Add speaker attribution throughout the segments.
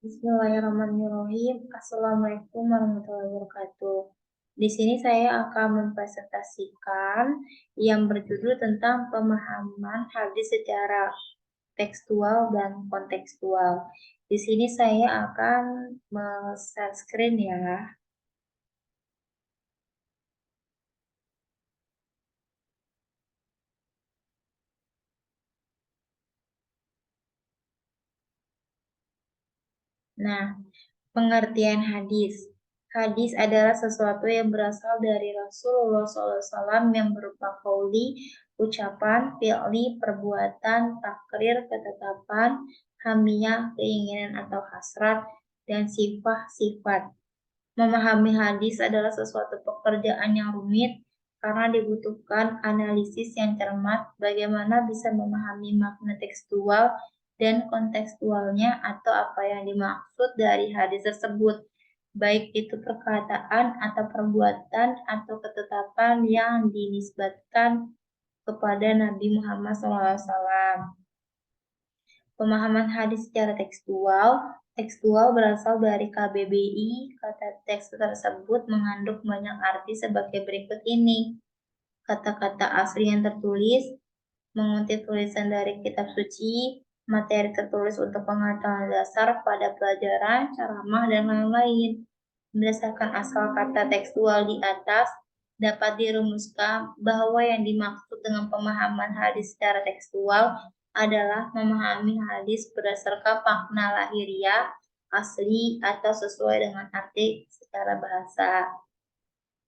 Speaker 1: Bismillahirrahmanirrahim. Assalamualaikum warahmatullahi wabarakatuh. Di sini saya akan mempresentasikan yang berjudul tentang pemahaman hadis secara tekstual dan kontekstual. Di sini saya akan share screen ya. Nah, pengertian hadis. Hadis adalah sesuatu yang berasal dari Rasulullah SAW yang berupa qauli, ucapan, fi'li, perbuatan, takrir, ketetapan, hamiyah, keinginan atau hasrat, dan sifat-sifat. Memahami hadis adalah sesuatu pekerjaan yang rumit karena dibutuhkan analisis yang cermat bagaimana bisa memahami makna tekstual dan kontekstualnya atau apa yang dimaksud dari hadis tersebut, baik itu perkataan atau perbuatan atau ketetapan yang dinisbatkan kepada Nabi Muhammad SAW. Pemahaman hadis secara tekstual. Tekstual berasal dari KBBI. Kata teks tersebut mengandung banyak arti sebagai berikut ini. Kata-kata asli yang tertulis, mengutip tulisan dari kitab suci, materi tertulis untuk pengetahuan dasar pada pelajaran, ceramah, dan lain-lain. Berdasarkan asal kata tekstual di atas, dapat dirumuskan bahwa yang dimaksud dengan pemahaman hadis secara tekstual adalah memahami hadis berdasarkan makna lahiriah, asli, atau sesuai dengan arti secara bahasa.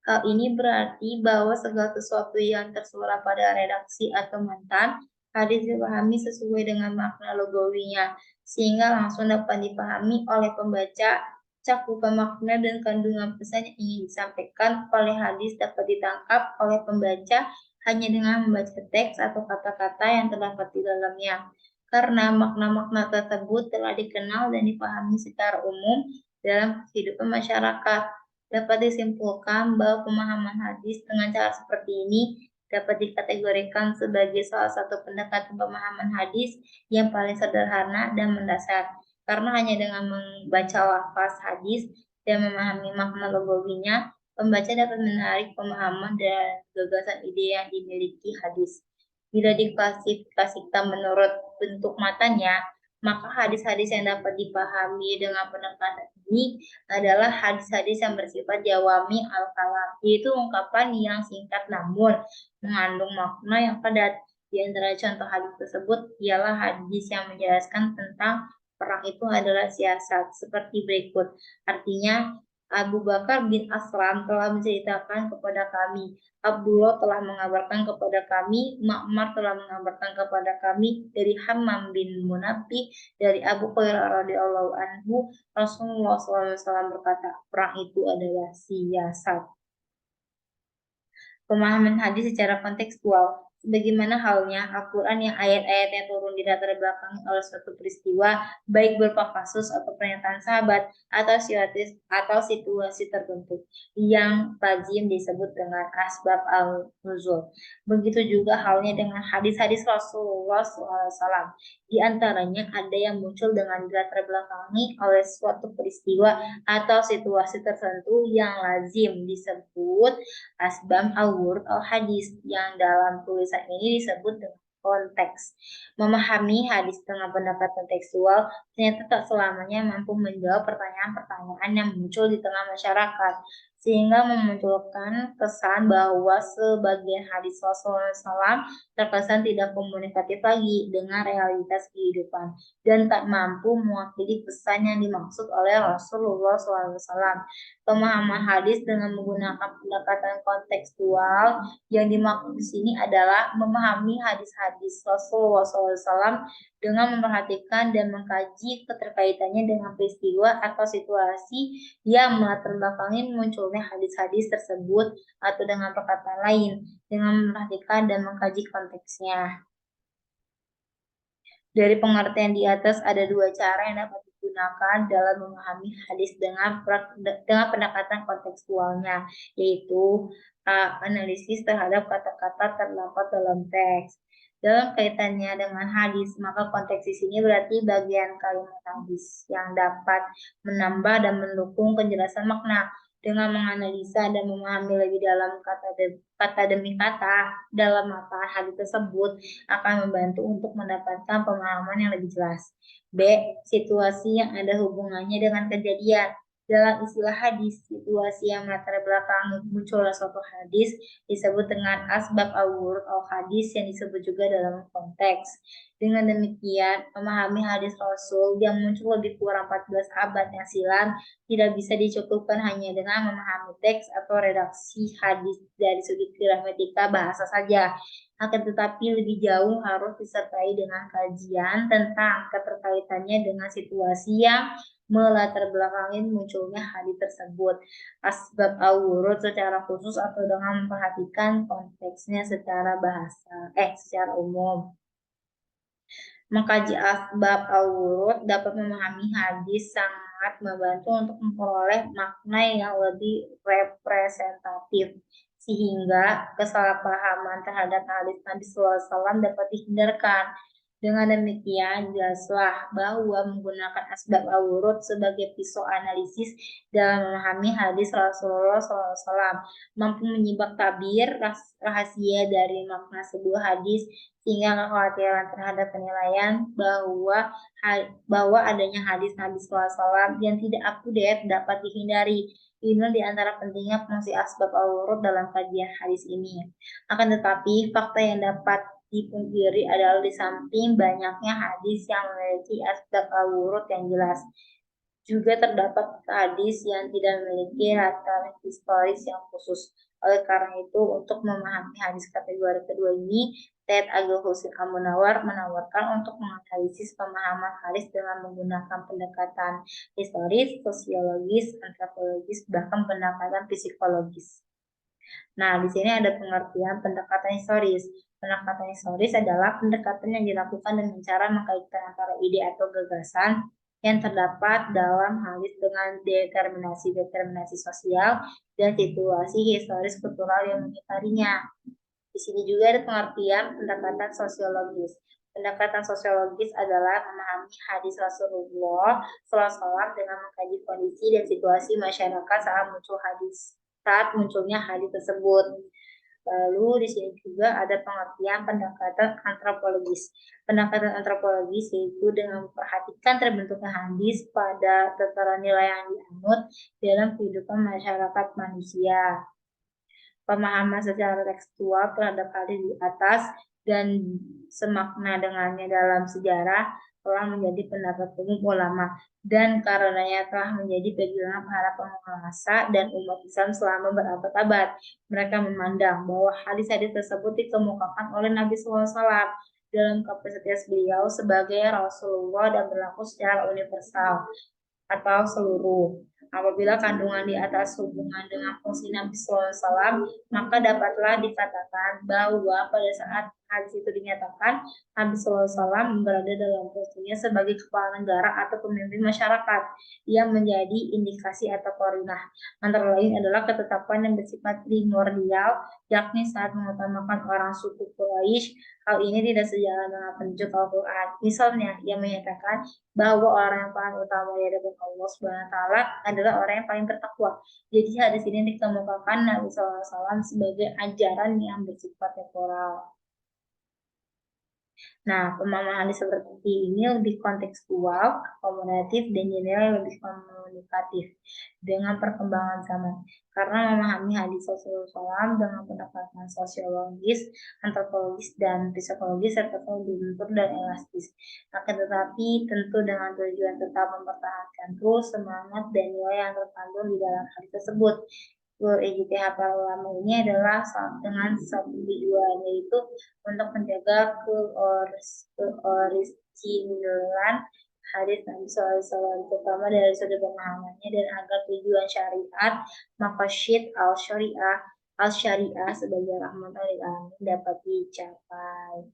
Speaker 1: Hal ini berarti bahwa segala sesuatu yang tersurat pada redaksi atau matan hadis dipahami sesuai dengan makna logawinya, sehingga langsung dapat dipahami oleh pembaca. Cakupan makna dan kandungan pesan yang ingin disampaikan oleh hadis dapat ditangkap oleh pembaca hanya dengan membaca teks atau kata-kata yang terdapat di dalamnya. Karena makna-makna tersebut telah dikenal dan dipahami secara umum dalam kehidupan masyarakat. Dapat disimpulkan bahwa pemahaman hadis dengan cara seperti ini dapat dikategorikan sebagai salah satu pendekatan pemahaman hadis yang paling sederhana dan mendasar. Karena hanya dengan membaca lafaz hadis dan memahami makna logawinya, pembaca dapat menarik pemahaman dan gagasan ide yang dimiliki hadis. Bila diklasifikasikan menurut bentuk matanya, maka hadis-hadis yang dapat dipahami dengan pendekatan ini adalah hadis-hadis yang bersifat jawami al-kalam, yaitu ungkapan yang singkat namun mengandung makna yang padat. Di antara contoh hadis tersebut ialah hadis yang menjelaskan tentang perang itu adalah siasat, seperti berikut. Artinya, Abu Bakar bin Aslam telah menceritakan kepada kami, Abdullah telah mengabarkan kepada kami, Ma'mar telah mengabarkan kepada kami dari Hammam bin Munabbih, dari Abu Hurairah radhiyallahu anhu, Rasulullah SAW berkata, perang itu adalah siasat. Pemahaman hadis secara kontekstual. Sebagaimana halnya Al-Quran yang ayat-ayatnya turun di latar belakang oleh suatu peristiwa, baik berupa kasus atau pernyataan sahabat, atau situasi tertentu, yang lazim disebut dengan asbab al-nuzul. Begitu juga halnya dengan hadis-hadis Rasulullah SAW. Di antaranya ada yang muncul dengan dilatar belakangi oleh suatu peristiwa atau situasi tertentu yang lazim disebut asbab al-wurud al-hadis yang dalam tulisan ini disebut dengan konteks. Memahami hadis dengan pendekatan tekstual ternyata tak selamanya mampu menjawab pertanyaan-pertanyaan yang muncul di tengah masyarakat, sehingga memunculkan kesan bahwa sebagian hadis Rasulullah SAW terkesan tidak komunikatif lagi dengan realitas kehidupan dan tak mampu mewakili pesan yang dimaksud oleh Rasulullah SAW. Pemahaman hadis dengan menggunakan pendekatan kontekstual yang dimaksud di sini adalah memahami hadis-hadis Rasulullah SAW dengan memperhatikan dan mengkaji keterkaitannya dengan peristiwa atau situasi yang melatar belakangi munculnya hadis-hadis tersebut, atau dengan perkataan lain, dengan memperhatikan dan mengkaji konteksnya. Dari pengertian di atas ada dua cara yang dapat digunakan dalam memahami hadis dengan pendekatan kontekstualnya, yaitu analisis terhadap kata-kata terdapat dalam teks. Dalam kaitannya dengan hadis, maka konteks di sini berarti bagian kalimat hadis yang dapat menambah dan mendukung penjelasan makna dengan menganalisa dan memahami lebih dalam kata demi kata dalam mata hadis tersebut akan membantu untuk mendapatkan pemahaman yang lebih jelas. B. Situasi yang ada hubungannya dengan kejadian. Dalam istilah hadis, situasi yang melatar belakang munculnya suatu hadis disebut dengan asbab al-wurud al-hadis yang disebut juga dalam konteks. Dengan demikian, memahami hadis Rasul yang muncul lebih kurang 14 abad yang silam tidak bisa dicukupkan hanya dengan memahami teks atau redaksi hadis dari sudut gramatika bahasa saja. Akan tetapi lebih jauh harus disertai dengan kajian tentang keterkaitannya dengan situasi yang melatar belakangin munculnya hadis tersebut, asbab al-wurud secara khusus atau dengan memperhatikan konteksnya secara secara umum. Mengkaji asbab al-wurud dapat memahami hadis sangat membantu untuk memperoleh makna yang lebih representatif sehingga kesalahpahaman terhadap hadis Nabi SAW dapat dihindarkan. Dengan demikian, jelaslah bahwa menggunakan asbab al-wurud sebagai pisau analisis dalam memahami hadis Rasulullah SAW mampu menyibak tabir rahasia dari makna sebuah hadis sehingga kekhawatiran terhadap penilaian bahwa adanya hadis Nabi SAW yang tidak up-to-date dapat dihindari. Ini di antara pentingnya fungsi asbab al-wurud dalam kajian hadis ini. Akan tetapi, fakta yang dapat dipungkiri adalah di samping banyaknya hadis yang memiliki asbab al-wurud yang jelas, juga terdapat hadis yang tidak memiliki latar historis yang khusus. Oleh karena itu, untuk memahami hadis kategori kedua ini, Said Agil Husin Al-Munawar menawarkan untuk menganalisis pemahaman hadis dengan menggunakan pendekatan historis, sosiologis, antropologis, bahkan pendekatan psikologis. Nah, di sini ada pengertian pendekatan historis. Pendekatan historis adalah pendekatan yang dilakukan dengan cara mengkaitkan antara ide atau gagasan yang terdapat dalam hadis dengan determinasi sosial dan situasi historis kultural yang mengitarinya. Di sini juga ada pengertian pendekatan sosiologis. Pendekatan sosiologis adalah memahami hadis Rasulullah SAW dengan mengkaji kondisi dan situasi masyarakat saat munculnya hadis tersebut. Lalu di sini juga ada pengertian pendekatan antropologis. Pendekatan antropologis yaitu dengan memperhatikan terbentuknya hadis pada tataran nilai yang dianut dalam kehidupan masyarakat manusia. Pemahaman secara tekstual terhadap hadis di atas dan semakna dengannya dalam sejarah telah menjadi pendapat umum ulama dan karenanya telah menjadi pegangan para penguasa dan umat Islam selama berabad-abad. Mereka memandang bahwa hadis-hadis tersebut dikemukakan oleh Nabi SAW dalam kapasitas beliau sebagai Rasulullah dan berlaku secara universal atau seluruh. Apabila kandungan di atas hubungan dengan fungsi Nabi SAW, maka dapatlah dikatakan bahwa pada saat hadis itu dinyatakan, Nabi SAW berada dalam posisinya sebagai kepala negara atau pemimpin masyarakat yang menjadi indikasi atau korinah. Antara lain adalah ketetapan yang bersifat primordial, yakni saat mengutamakan orang suku Quraisy. Hal ini tidak sejalan dengan petunjuk Al-Quran. Misalnya, ia menyatakan bahwa orang yang paling utama di hadapan Allah Subhanahu wa taala adalah orang yang paling bertakwa. Jadi hadis ini dikemukakan Nabi SAW sebagai ajaran yang bersifat temporal. Nah, pemahaman hadis seperti ini lebih kontekstual, akomodatif, dan dinilai lebih komunikatif dengan perkembangan zaman. Karena memahami hadis Rasulullah SAW dengan pendekatan sosiologis, antropologis, dan psikologis serta lebih lentur dan elastis. Akan tetapi tentu dengan tujuan tetap mempertahankan terus semangat dan nilai yang terkandung di dalam hadis tersebut. Ijtihad para ulama ini adalah dengan satu tujuan, yaitu untuk menjaga keorisinyalan hadis Nabi SAW, terutama dari sudut pemahamannya dan agar tujuan syariat maqasid al-syariah sebagai rahmatan lil alamin dapat dicapai.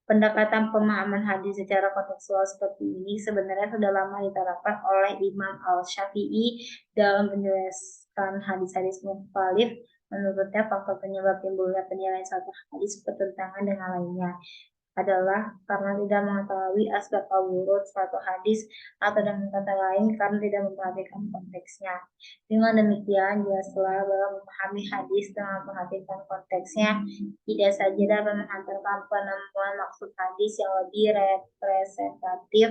Speaker 1: Pendekatan pemahaman hadis secara kontekstual seperti ini sebenarnya sudah lama diterapkan oleh Imam Al-Syafi'i dalam penjelasan hadis-hadis mukhalif Menurutnya, faktor penyebab timbulnya penilaian satu hadis bertentangan dengan lainnya adalah karena tidak mengetahui asbab al-wurud suatu hadis, atau dengan kata lain karena tidak memperhatikan konteksnya. Dengan demikian, jelaslah bahwa memahami hadis dengan memperhatikan konteksnya tidak saja dapat menghantarkan penemuan maksud hadis yang lebih representatif,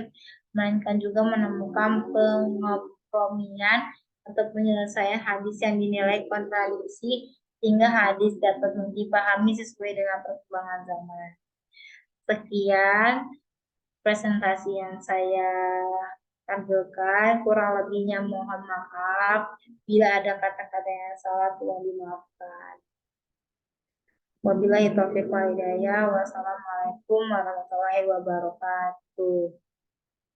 Speaker 1: melainkan juga menemukan pengkompromian atau penyelesaian hadis yang dinilai kontradiksi, sehingga hadis dapat dipahami sesuai dengan perkembangan zaman. Sekian presentasi yang saya tampilkan, kurang lebihnya mohon maaf. Bila ada kata-kata yang salah, tolong dimaafkan. Wabillahi taufiq wal hidayah. Wassalamualaikum warahmatullahi wabarakatuh.